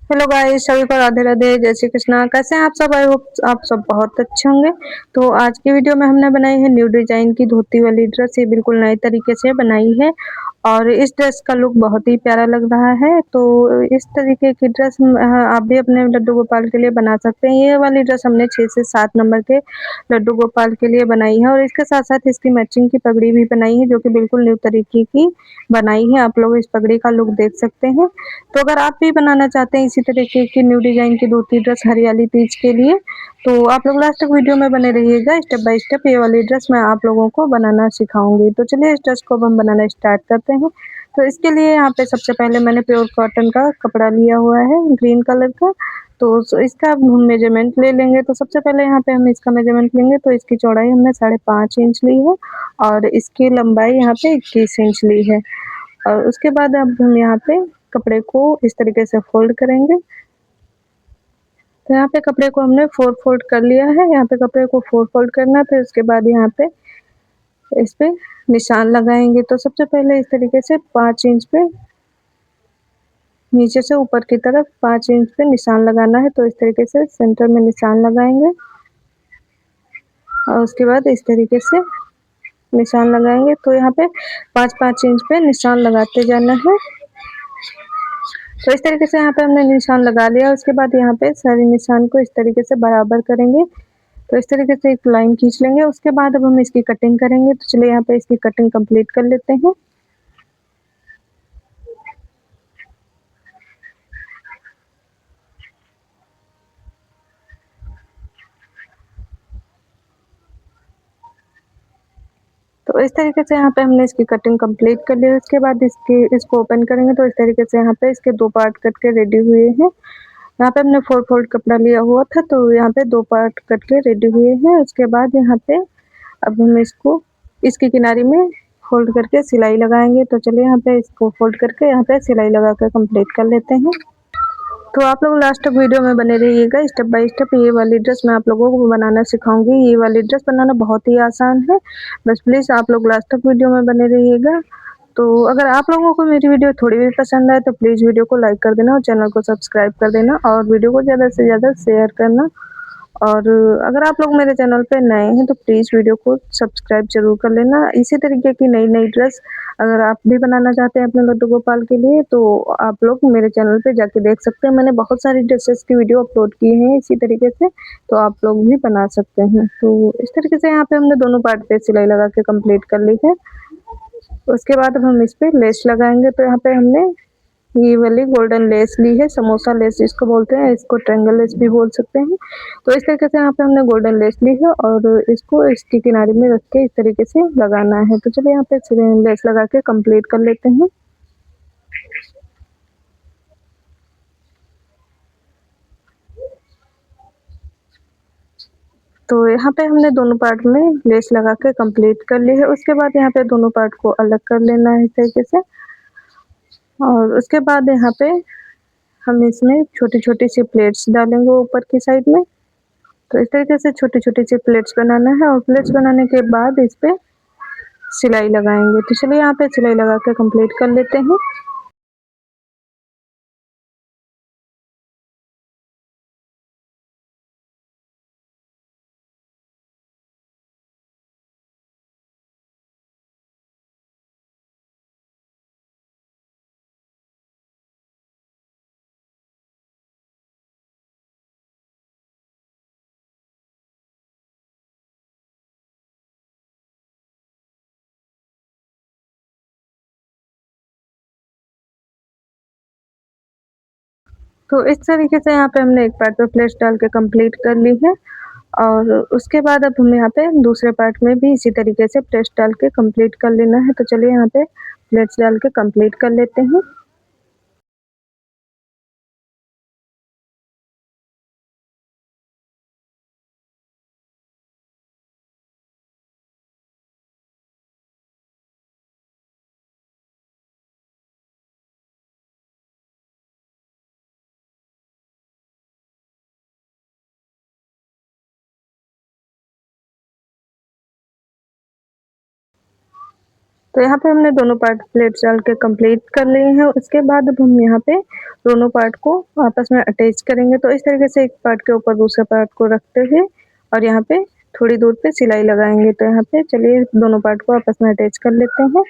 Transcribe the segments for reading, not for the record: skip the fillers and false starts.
Hello guys, सभी को राधे राधे, जय श्री कृष्णा। कैसे हैं आप सब? आई होप आप सब बहुत अच्छे होंगे। तो आज की वीडियो में हमने बनाई है न्यू डिजाइन की धोती वाली ड्रेस। ये बिल्कुल नए तरीके से बनाई है और इस ड्रेस का लुक बहुत ही प्यारा लग रहा है। तो इस तरीके की ड्रेस आप भी अपने लड्डू गोपाल के लिए बना सकते हैं। ये वाली ड्रेस हमने 6 से 7 नंबर के लड्डू गोपाल के लिए बनाई है और इसके साथ साथ इसकी मैचिंग की पगड़ी भी बनाई है, जो कि बिल्कुल न्यू तरीके की बनाई है। आप लोग इस पगड़ी का लुक देख सकते हैं। तो अगर आप भी बनाना चाहते हैं इसी तरीके की न्यू डिजाइन की धोती ड्रेस हरियाली तीज के लिए, तो आप लोग लास्ट तक वीडियो में बने रहिएगा। स्टेप बाय स्टेप ये वाली ड्रेस मैं आप लोगों को बनाना सिखाऊंगी। तो चलिए इस ड्रेस को अब हम बनाना स्टार्ट करते हैं। तो इसके लिए यहाँ पे सबसे पहले मैंने प्योर कॉटन का कपड़ा लिया हुआ है ग्रीन कलर का। तो इसका हम मेजरमेंट ले लेंगे। तो सबसे पहले यहाँ पे हम इसका मेजरमेंट लेंगे। तो इसकी चौड़ाई हमने 5.5 इंच ली है और इसकी लंबाई यहाँ पे 21 इंच ली है। और उसके बाद अब हम यहाँ पे कपड़े को इस तरीके से फोल्ड करेंगे। तो यहाँ पे कपड़े को हमने 4 फोल्ड कर लिया है। यहाँ पे कपड़े को 4 फोल्ड करना है। फिर उसके बाद यहाँ पे इस पे निशान लगाएंगे। तो सबसे पहले इस तरीके से 5 इंच पे नीचे से ऊपर की तरफ 5 इंच पे निशान लगाना है। तो इस तरीके से सेंटर में निशान लगाएंगे और उसके बाद इस तरीके से निशान लगाएंगे। तो यहाँ पे 5-5 इंच पे निशान लगाते जाना है। तो इस तरीके से यहाँ पे हमने निशान लगा लिया। उसके बाद यहाँ पे सारे निशान को इस तरीके से बराबर करेंगे। तो इस तरीके से एक लाइन खींच लेंगे। उसके बाद अब हम इसकी कटिंग करेंगे। तो चलिए यहाँ पे इसकी कटिंग कंप्लीट कर लेते हैं। तो इस तरीके से यहाँ पे हमने इसकी कटिंग कंप्लीट कर ली। उसके बाद इसको ओपन करेंगे। तो इस तरीके से यहाँ पे इसके 2 पार्ट कट के रेडी हुए हैं। यहाँ पे हमने 4 फोल्ड कपड़ा लिया हुआ था, तो यहाँ पे 2 पार्ट कट के रेडी हुए हैं। उसके बाद यहाँ पे अब हम इसको इसकी किनारी में फोल्ड करके सिलाई लगाएंगे। तो चलिए यहाँ पे इसको फोल्ड करके यहाँ पे सिलाई लगा कर कंप्लीट कर लेते हैं। तो आप लोग लास्ट तक वीडियो में बने रहिएगा। स्टेप बाय स्टेप ये वाली ड्रेस मैं आप लोगों को बनाना सिखाऊंगी। ये वाली ड्रेस बनाना बहुत ही आसान है। बस प्लीज़ आप लोग लास्ट तक वीडियो में बने रहिएगा। तो अगर आप लोगों को मेरी वीडियो थोड़ी भी पसंद आए तो प्लीज़ वीडियो को लाइक कर देना और चैनल को सब्सक्राइब कर देना और वीडियो को ज़्यादा से ज़्यादा शेयर करना। और अगर आप लोग मेरे चैनल पे नए हैं तो प्लीज़ वीडियो को सब्सक्राइब ज़रूर कर लेना। इसी तरीके की नई-नई ड्रेस अगर आप भी बनाना चाहते हैं अपने लड्डू गोपाल के लिए, तो आप लोग मेरे चैनल पे जाके देख सकते हैं। मैंने बहुत सारी ड्रेसेस की वीडियो अपलोड की हैं इसी तरीके से, तो आप लोग भी बना सकते हैं। तो इस तरीके से यहाँ पे हमने दोनों पार्ट पे सिलाई लगा के कंप्लीट कर ली है। उसके बाद अब हम इस पे लेस लगाएँगे। तो यहाँ पे हमने ये वाली गोल्डन लेस ली है, समोसा लेस जिसको बोलते हैं, इसको ट्रायंगल लेस भी बोल सकते हैं। तो इस तरीके से यहाँ पे हमने गोल्डन लेस ली है और इसको इसकी किनारे में रख के इस तरीके से लगाना है। तो चलिए यहाँ पे लेस लगा के कंप्लीट कर लेते हैं। तो यहाँ पे हमने दोनों पार्ट में लेस लगा के कंप्लीट कर ली है। उसके बाद यहाँ पे दोनों पार्ट को अलग कर लेना है इस तरीके से और उसके बाद यहाँ पे हम इसमें छोटी-छोटी सी प्लेट्स डालेंगे ऊपर की साइड में। तो इस तरीके से छोटी-छोटी सी प्लेट्स बनाना है और प्लेट्स बनाने के बाद इस पे सिलाई लगाएँगे। तो चलिए यहाँ पे सिलाई लगा के कंप्लीट कर लेते हैं। तो इस तरीके से यहाँ पे हमने एक पार्ट पे प्लेट्स डाल के कंप्लीट कर ली है और उसके बाद अब हमें यहाँ पे दूसरे पार्ट में भी इसी तरीके से प्लेट्स डाल के कंप्लीट कर लेना है। तो चलिए यहाँ पे प्लेट्स डाल के कंप्लीट कर लेते हैं। तो यहाँ पे हमने दोनों पार्ट प्लेट डाल के कंप्लीट कर लिए हैं। उसके बाद अब हम यहाँ पे दोनों पार्ट को आपस में अटैच करेंगे। तो इस तरीके से एक पार्ट के ऊपर दूसरे पार्ट को रखते हुए और यहाँ पे थोड़ी दूर पे सिलाई लगाएंगे। तो यहाँ पे चलिए दोनों पार्ट को आपस में अटैच कर लेते हैं।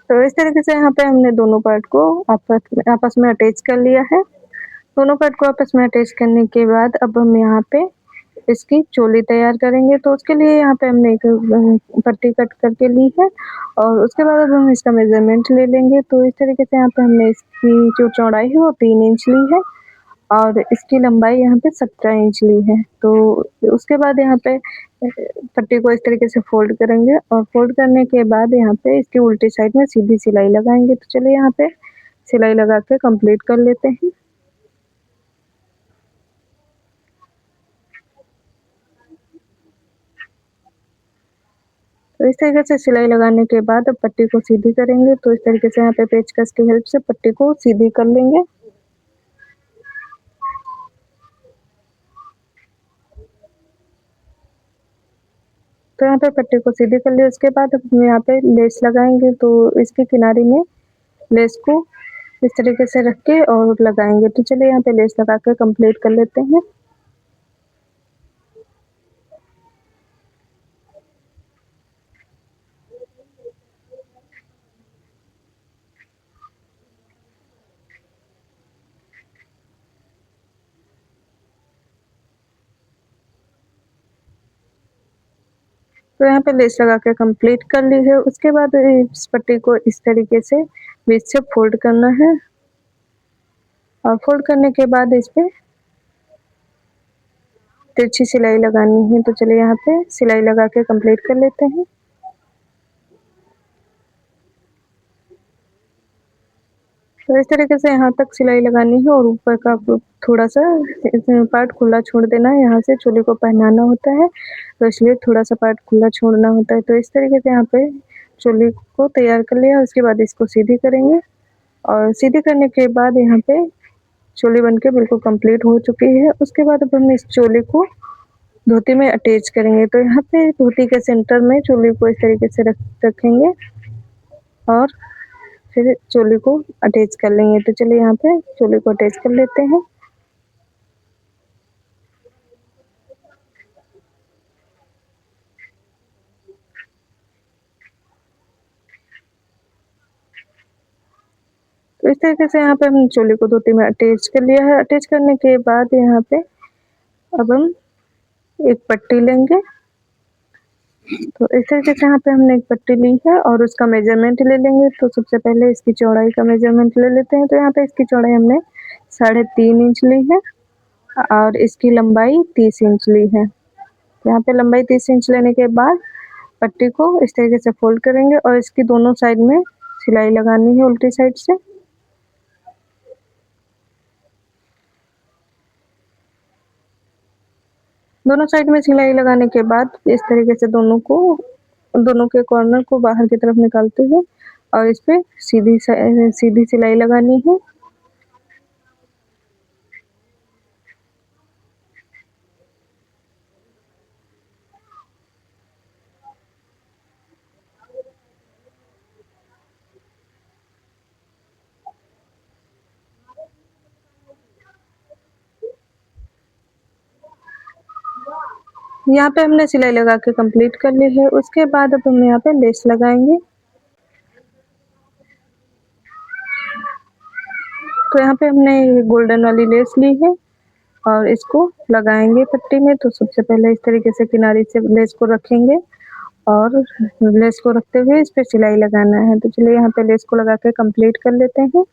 तो इस तरीके से यहाँ पे हमने दोनों पार्ट को आपस में अटैच कर लिया है। दोनों पार्ट को आपस में अटैच करने के बाद अब हम यहाँ पे इसकी चोली तैयार करेंगे। तो उसके लिए यहाँ पे हमने एक पट्टी कट करके ली है और उसके बाद अब हम इसका मेजरमेंट ले लेंगे। तो इस तरीके से यहाँ पे हमने इसकी जो चौड़ाई है वो 3 इंच ली है और इसकी लंबाई यहाँ पे 17 इंच ली है। तो उसके बाद यहाँ पे पट्टी को इस तरीके से फोल्ड करेंगे और फोल्ड करने के बाद यहाँ पे इसकी उल्टी साइड में सीधी सिलाई लगाएंगे। तो चलिए यहाँ पे सिलाई लगा के कंप्लीट कर लेते हैं। तो इस तरीके से सिलाई लगाने के बाद अब पट्टी को सीधी करेंगे। तो इस तरीके से यहाँ पे पेचकस की हेल्प से पट्टी को सीधी कर लेंगे। तो यहाँ पे पट्टी को सीधी कर लिया। उसके बाद हम यहाँ पे लेस लगाएंगे। तो इसके किनारे में लेस को इस तरीके से रख के और लगाएंगे। तो चलिए यहाँ पे लेस लगा के कंप्लीट कर लेते हैं। तो यहाँ पे लेस लगा के कंप्लीट कर ली है। उसके बाद इस पट्टी को इस तरीके से बीच से फोल्ड करना है और फोल्ड करने के बाद इस पे तिरछी सिलाई लगानी है। तो चलिए यहाँ पे सिलाई लगा के कंप्लीट कर लेते हैं। तो इस तरीके से यहाँ तक सिलाई लगानी है और ऊपर का थोड़ा सा पार्ट खुला छोड़ देना है। यहाँ से चोली को पहनाना होता है तो इसलिए थोड़ा सा पार्ट खुला छोड़ना होता है। तो इस तरीके से यहाँ पे चोली को तैयार कर लिया। उसके बाद इसको सीधी करेंगे और सीधी करने के बाद यहाँ पे चोली बनके बिल्कुल कंप्लीट हो चुकी है। उसके बाद अब हम इस चोली को धोती में अटैच करेंगे। तो यहाँ पे धोती के सेंटर में चोली को इस तरीके से रखेंगे और फिर चोली को अटैच कर लेंगे। तो चलिए यहाँ पे चोली को अटैच कर लेते हैं। तो इस तरीके से यहाँ पे हम चोली को धोती में अटैच कर लिया है। अटैच करने के बाद यहाँ पे अब हम एक पट्टी लेंगे। तो इस तरीके से यहाँ पे हमने एक पट्टी ली है और उसका मेजरमेंट ले लेंगे। तो सबसे पहले इसकी चौड़ाई का मेजरमेंट ले लेते हैं। तो यहाँ पे इसकी चौड़ाई हमने 3.5 इंच ली है और इसकी लंबाई 30 इंच ली है। तो यहाँ पे लंबाई 30 इंच लेने के बाद पट्टी को इस तरीके से फोल्ड करेंगे और इसकी दोनों साइड में सिलाई लगानी है उल्टी साइड से। दोनों साइड में सिलाई लगाने के बाद इस तरीके से दोनों के कॉर्नर को बाहर की तरफ निकालते हुए और इस पे सीधी सिलाई लगानी है। यहाँ पे हमने सिलाई लगा के कंप्लीट कर ली है। उसके बाद अब हम यहाँ पे लेस लगाएंगे। तो यहाँ पे हमने गोल्डन वाली लेस ली है और इसको लगाएंगे पट्टी में। तो सबसे पहले इस तरीके से किनारे से लेस को रखेंगे और लेस को रखते हुए इस पे सिलाई लगाना है। तो चलिए यहाँ पे लेस को लगा के कंप्लीट कर लेते हैं।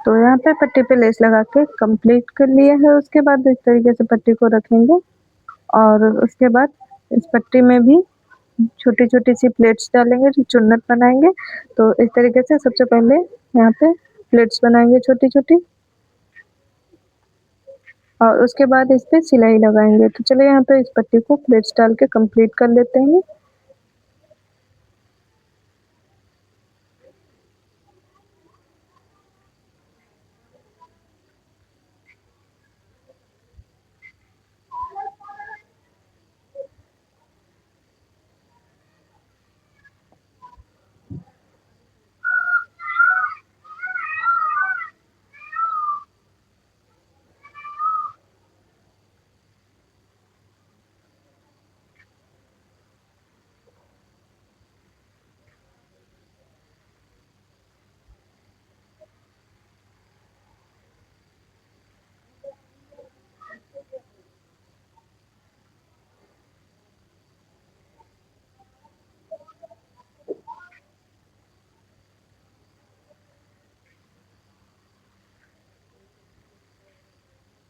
तो यहाँ पे पट्टी पे लेस लगा के कंप्लीट कर लिया है। उसके बाद इस तरीके से पट्टी को रखेंगे और उसके बाद इस पट्टी में भी छोटी-छोटी सी प्लेट्स डालेंगे जो चुन्नट बनाएँगे। तो इस तरीके से सबसे पहले यहाँ पे प्लेट्स बनाएँगे छोटी-छोटी और उसके बाद इस पे सिलाई लगाएँगे। तो चलिए यहाँ पे इस पट्टी को प्लेट्स डाल के कंप्लीट कर लेते हैं।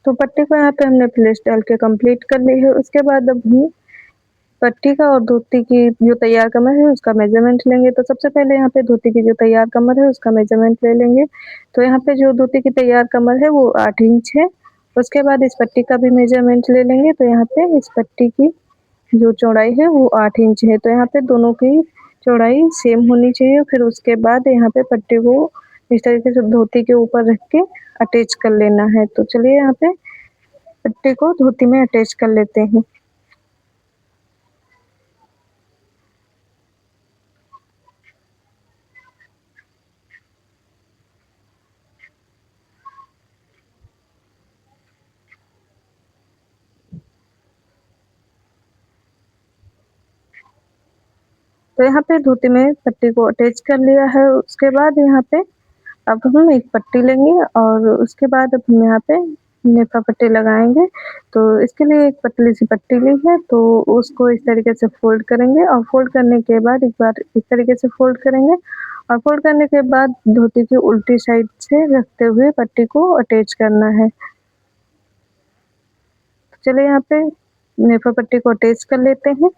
तो पट्टी को यहाँ पे हमने प्लेट्स डाल के कंप्लीट कर ली है। उसके बाद अब हम पट्टी का और धोती की जो तैयार कमर है उसका मेज़रमेंट लेंगे। तो सबसे पहले यहाँ पे धोती की जो तैयार कमर है उसका मेज़रमेंट ले लेंगे। तो यहाँ पे जो धोती की तैयार कमर है वो 8 इंच है। उसके बाद इस पट्टी का भी मेज़रमेंट ले लेंगे। तो यहाँ पे इस पट्टी की जो चौड़ाई है वो 8 इंच है। तो यहाँ पे दोनों की चौड़ाई सेम होनी चाहिए। फिर उसके बाद यहाँ पे पट्टी को इस तरीके से धोती के ऊपर रख के अटैच कर लेना है। तो चलिए यहाँ पे पट्टी को धोती में अटैच कर लेते हैं। तो यहाँ पे धोती में पट्टी को अटैच कर लिया है। उसके बाद यहाँ पे अब हम एक पट्टी लेंगे और उसके बाद अब हम यहाँ पे नेफा पट्टी लगाएँगे। तो इसके लिए एक पतली सी पट्टी ली है तो उसको इस तरीके से फ़ोल्ड करेंगे और फ़ोल्ड करने के बाद एक बार इस तरीके से फ़ोल्ड करेंगे और फ़ोल्ड करने के बाद धोती की उल्टी साइड से रखते हुए पट्टी को अटैच करना है। चलिए यहाँ पे नेफा पट्टी को अटैच कर लेते हैं।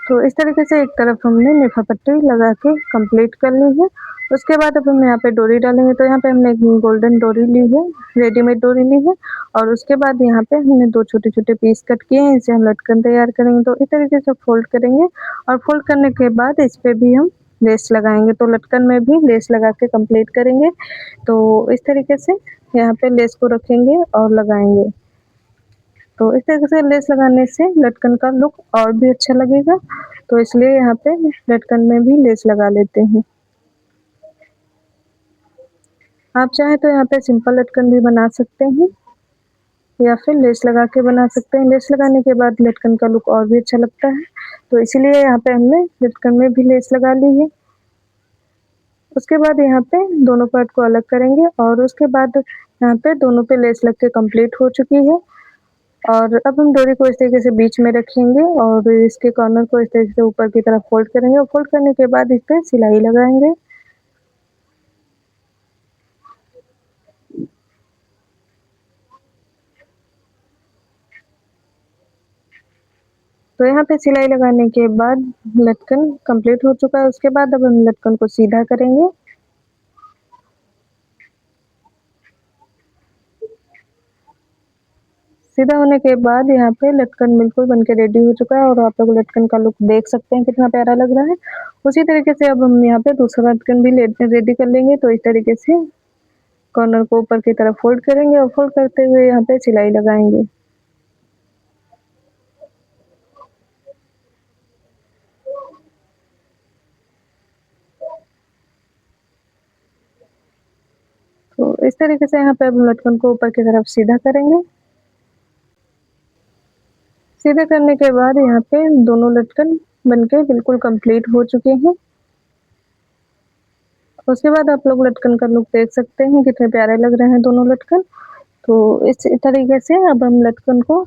तो इस तरीके से एक तरफ हमने नेफा पट्टी लगा के कंप्लीट कर ली है। उसके बाद अब हम यहाँ पे डोरी डालेंगे। तो यहाँ पे हमने एक गोल्डन डोरी ली है, रेडीमेड डोरी ली है और उसके बाद यहाँ पे हमने 2 छोटे-छोटे पीस कट किए हैं, इसे हम लटकन तैयार करेंगे। तो इस तरीके से फ़ोल्ड करेंगे और फ़ोल्ड करने के बाद इस पे भी हम लेस लगाएँगे। तो लटकन में भी लेस लगा के कंप्लीट करेंगे। तो इस तरीके से यहाँ पे लेस को रखेंगे और लगाएँगे। तो इस तरीके से लेस लगाने से लटकन का लुक और भी अच्छा लगेगा। तो इसलिए यहाँ पे लटकन में भी लेस लगा लेते हैं। आप चाहें तो यहाँ पे सिंपल लटकन भी बना सकते हैं या फिर लेस लगा के बना सकते हैं। लेस लगाने के बाद लटकन का लुक और भी अच्छा लगता है। तो इसीलिए यहाँ पे हमने लटकन में भी लेस लगा ली है। उसके बाद यहाँ पे दोनों पार्ट को अलग करेंगे और उसके बाद यहाँ पे दोनों पे लेस लग के कंप्लीट हो चुकी है। और अब हम डोरी को इस तरीके से बीच में रखेंगे और इसके कॉर्नर को इस तरीके से ऊपर की तरफ फ़ोल्ड करेंगे और फ़ोल्ड करने के बाद इस पे सिलाई लगाएँगे। तो यहाँ पे सिलाई लगाने के बाद लटकन कंप्लीट हो चुका है। उसके बाद अब हम लटकन को सीधा करेंगे। सीधा होने के बाद यहाँ पे लटकन बिल्कुल बन के रेडी हो चुका है और आप लोग लटकन का लुक देख सकते हैं कितना प्यारा लग रहा है। उसी तरीके से अब हम यहाँ पे दूसरा लटकन भी रेडी कर लेंगे। तो इस तरीके से कॉर्नर को ऊपर की तरफ फ़ोल्ड करेंगे और फ़ोल्ड करते हुए यहाँ पे सिलाई लगाएँगे। तो इस तरीके से यहाँ पे अब लटकन को ऊपर की तरफ सीधा करेंगे। सीधा करने के बाद यहाँ पे दोनों लटकन बनके बिल्कुल कंप्लीट हो चुके हैं। उसके बाद आप लोग लटकन का लुक देख सकते हैं, कितने प्यारे लग रहे हैं दोनों लटकन। तो इस तरीके से अब हम लटकन को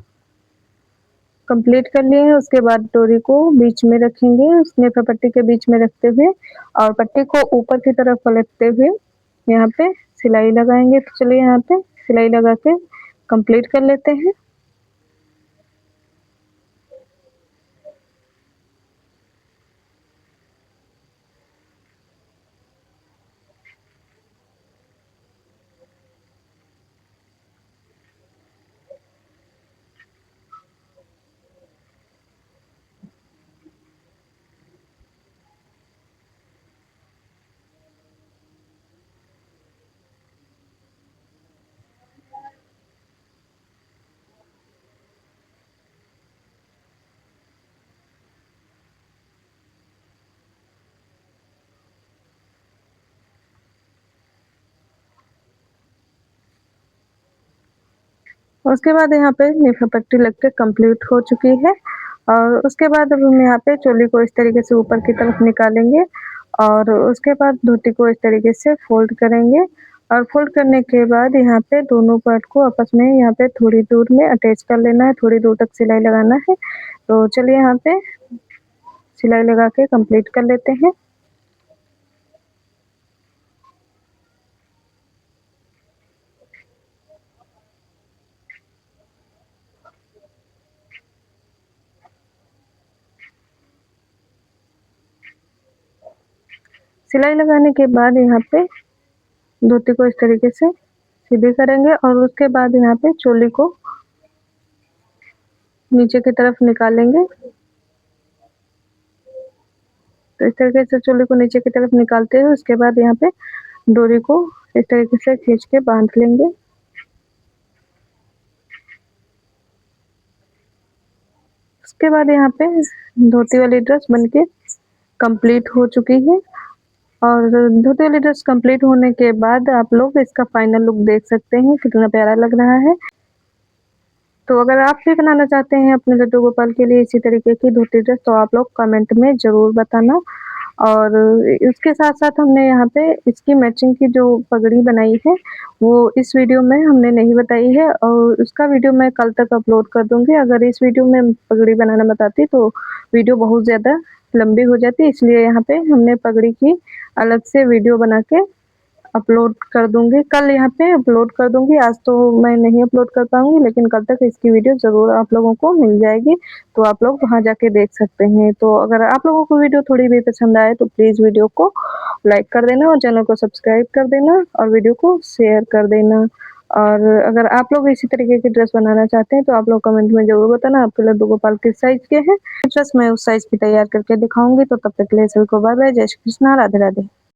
कंप्लीट कर लिए हैं। उसके बाद डोरी को बीच में रखेंगे, नेफा पट्टी के बीच में रखते हुए और पट्टी को ऊपर की तरफ पलटते हुए यहाँ पे सिलाई लगाएंगे। तो चलिए यहाँ पे सिलाई लगा के कंप्लीट कर लेते हैं। उसके बाद यहाँ पे नेफा पट्टी लग के कंप्लीट हो चुकी है और उसके बाद अब हम यहाँ पे चोली को इस तरीके से ऊपर की तरफ निकालेंगे और उसके बाद धोती को इस तरीके से फोल्ड करेंगे और फोल्ड करने के बाद यहाँ पे दोनों पार्ट को आपस में यहाँ पे थोड़ी दूर में अटैच कर लेना है, थोड़ी दूर तक सिलाई लगाना है। तो चलिए यहाँ पे सिलाई लगा के कंप्लीट कर लेते हैं। सिलाई लगाने के बाद यहाँ पे धोती को इस तरीके से सीधी करेंगे और उसके बाद यहाँ पे चोली को नीचे की तरफ निकालेंगे। तो इस तरीके से चोली को नीचे की तरफ निकालते हैं। उसके बाद यहाँ पे डोरी को इस तरीके से खींच के बांध लेंगे। उसके बाद यहाँ पे धोती वाली ड्रेस बनके कंप्लीट हो चुकी है और धोती वाली ड्रेस कंप्लीट होने के बाद आप लोग इसका फाइनल लुक देख सकते हैं, कितना प्यारा लग रहा है। तो अगर आप भी बनाना चाहते हैं अपने लड्डू गोपाल के लिए इसी तरीके की धोती ड्रेस तो आप लोग कमेंट में ज़रूर बताना। और इसके साथ-साथ हमने यहाँ पे इसकी मैचिंग की जो पगड़ी बनाई है, वो इस वीडियो में हमने नहीं बताई है और उसका वीडियो मैं कल तक अपलोड कर दूँगी। अगर इस वीडियो में पगड़ी बनाना बताती तो वीडियो बहुत ज़्यादा लंबी हो जाती, इसलिए यहाँ पे हमने पगड़ी की अलग से वीडियो बना के अपलोड कर दूँगी। कल यहाँ पे अपलोड कर दूँगी, आज तो मैं नहीं अपलोड कर पाऊँगी लेकिन कल तक इसकी वीडियो ज़रूर आप लोगों को मिल जाएगी, तो आप लोग वहाँ जाके देख सकते हैं। तो अगर आप लोगों को वीडियो थोड़ी भी पसंद आए तो प्लीज़ वीडियो को लाइक कर देना और चैनल को सब्सक्राइब कर देना और वीडियो को शेयर कर देना। और अगर आप लोग इसी तरीके की ड्रेस बनाना चाहते हैं तो आप लोग कमेंट में ज़रूर बताना आपके लड्डू गोपाल किस साइज़ के हैं। ड्रेस मैं उस साइज़ की तैयार करके दिखाऊँगी, तो तब तक के लिए सभी को बाय बाय, जय श्री कृष्णा, राधे राधे।